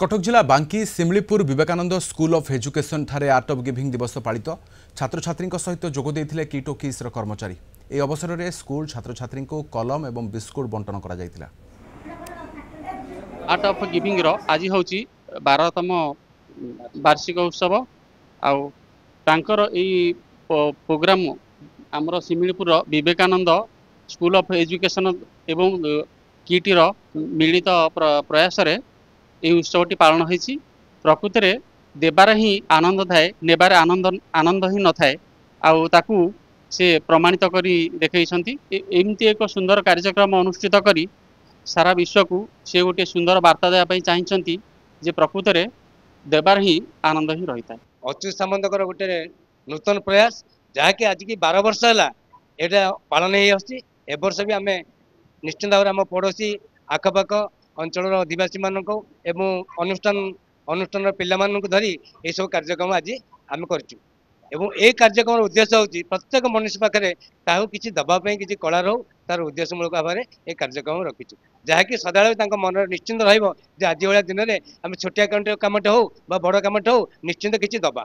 कटक जिला बांकी Simlipur Vivekananda school of education ठारे आर्ट ऑफ गिविंग दिवस पालित छात्र छात्री सहित जोगदे किट ओ किस कर्मचारी ए अवसर में स्कूल छात्र छात्री कलम और बिस्कुट बंटन करा आर्ट ऑफ गिविंग आज हूँ 12तम वार्षिक उत्सव आंकर प्रोग्राम आमर सिमिलपुर विवेकानंद स्कूल ऑफ एजुकेशन एवं किटर मिलित प्रयास ये उत्सवटी पालन होती प्रकृत में देवार ही आनंद थाए नेबार आनंद ही न थाए ताकू से प्रमाणित करी देखते एमती एक सुंदर कार्यक्रम अनुष्ठित करी सारा विश्व को से गोटे सुंदर वार्ता देवाई चाहती जे प्रकृत में देवार ही आनंद ही रही है। अच्युत सामंतर गोटे नूतन प्रयास जहाँकि आज की 12 वर्ष है यहाँ पालन हो वर्ष भी आम निश्चिंत भाव आम पड़ोशी आखपाख अंचल आदिवासी मानक एवं अनुष्ठान पिला धरी ये सब कार्यक्रम आज आम कर कार्यक्रम उद्देश्य होची प्रत्येक मनुष्य पाखे किसी दबापी किसी कला रो तार उद्देश्य मूलक भाव में ये कार्यक्रम रखीचु जहाँकि सदाबले मन निश्चिंत रहा आज भाया दिन में आम छोटिया कमटे हो बड़ कमटे हो निश्चिंत किसी दबा